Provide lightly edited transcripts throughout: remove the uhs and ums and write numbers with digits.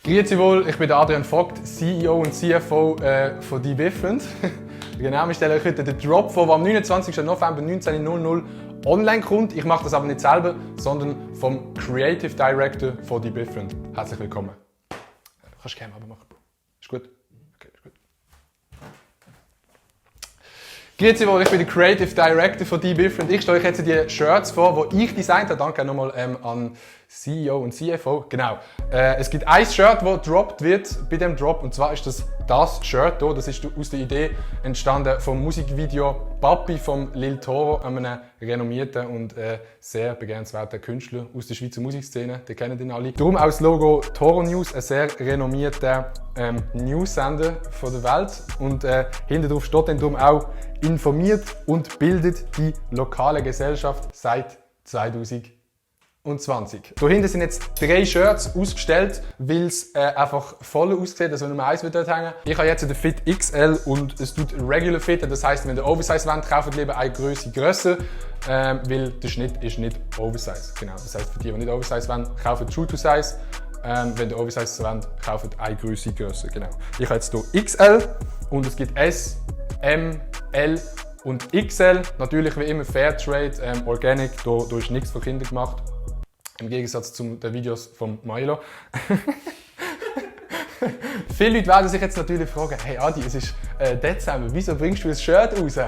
Grüezi wohl, ich bin der Adrian Vogt, CEO und CFO von D-Different. Genau, wir stellen euch heute den Drop vor, der am 29. November 19.00 online kommt. Ich mache das aber nicht selber, sondern vom Creative Director von D-Different. Herzlich willkommen. Kannst du gerne aber machen. Ist gut? Okay, ist gut. Grüezi wohl, ich bin der Creative Director von D-Different. Ich stelle euch jetzt die Shirts vor, die ich designt habe. Danke nochmal an CEO und CFO. Genau. Es gibt ein Shirt, das gedroppt wird bei dem Drop, und zwar ist das Shirt hier. Das ist aus der Idee entstanden vom Musikvideo Papi von Lil Toro, einem renommierten und sehr begehrenswerten Künstler aus der Schweizer Musikszene. Den kennen ihn alle. Darum auch das Logo Toro News, ein sehr renommierter News-Sender von der Welt. Und hinten drauf steht dann darum auch: informiert und bildet die lokale Gesellschaft seit 2020. Hier hinten sind jetzt 3 Shirts ausgestellt, weil es einfach voll aussieht, also Nummer 1 wird dort hängen. Ich habe jetzt den Fit XL und es tut Regular Fit, das heisst, wenn ihr Oversize wollt, kauft lieber eine Größe grösser, weil der Schnitt ist nicht Oversize. Genau. Das heisst, für die nicht Oversize wollen, kauft True to Size. Wenn ihr Oversize wollt, kauft eine Größe grösser. Genau. Ich habe jetzt hier XL und es gibt S, M, L und XL. Natürlich wie immer Fairtrade, Organic, da ist nichts für Kinder gemacht. Im Gegensatz zu den Videos von Milo. Viele Leute werden sich jetzt natürlich fragen: hey Adi, es ist Dezember, wieso bringst du ein Shirt raus?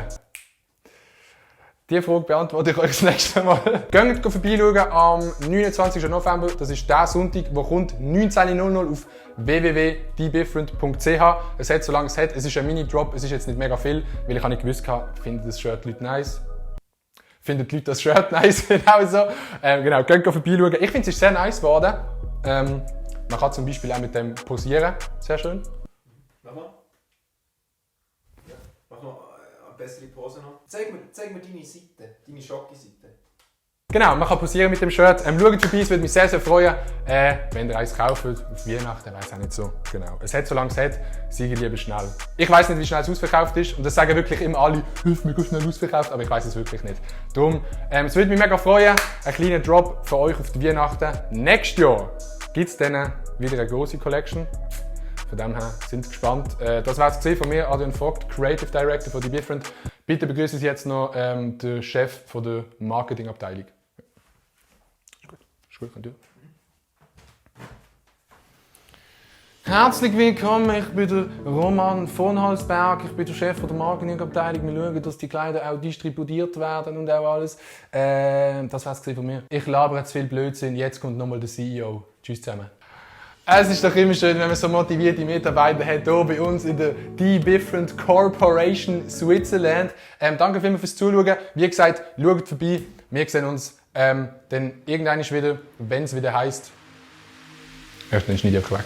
Diese Frage beantworte ich euch das nächste Mal. Geht vorbeischauen am 29. November, das ist der Sonntag, der kommt, 19.00 auf www.dbifferent.ch. Es hat, solange es hat, es ist ein Mini-Drop, es ist jetzt nicht mega viel, weil ich nicht gewusst habe, finden das Shirt Leute nice. Finden die Leute das Shirt nice? Genau so. Genau, geht vorbeischauen. Ich finde, es ist sehr nice geworden. Man kann zum Beispiel auch mit dem posieren. Sehr schön. Mach mal. Ja, mach noch eine bessere Pose noch. Zeig mir deine Seite, deine Schocke-Seite. Genau, man kann posieren mit dem Shirt. Schaut vorbei, es würde mich sehr, sehr freuen, wenn ihr eins kauft. Auf Weihnachten weiss auch nicht so. Genau. Es hat, solange es hat, seid lieber schnell. Ich weiss nicht, wie schnell es ausverkauft ist. Und das sagen wirklich immer alle: hilf mir, schnell ausverkauft. Aber ich weiss es wirklich nicht. Darum, es würde mich mega freuen. Ein kleiner Drop für euch auf die Weihnachten. Nächstes Jahr gibt es dann wieder eine grosse Collection. Von dem her sind gespannt. Das war es von mir, Adrian Vogt, Creative Director von D-Different. Bitte begrüßen Sie jetzt noch den Chef von der Marketingabteilung. Ist gut, könnt ihr. Herzlich willkommen, ich bin der Roman von Halsberg, ich bin der Chef der Marketingabteilung. Wir schauen, dass die Kleider auch distributiert werden und auch alles. Das war es von mir. Ich labere jetzt viel Blödsinn, jetzt kommt nochmal der CEO. Tschüss zusammen. Es ist doch immer schön, wenn man so motivierte Mitarbeiter hat, hier bei uns in der D-Different Corporation Switzerland. Danke vielmals fürs Zuschauen. Wie gesagt, schaut vorbei. Wir sehen uns dann irgendwann wieder, wenn es wieder heisst. Erst dann schneide ich euch weg.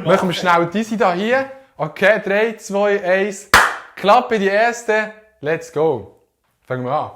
Machen wir schnell diese hier. Okay, 3, 2, 1. Klappe die erste. Let's go. Fangen wir an.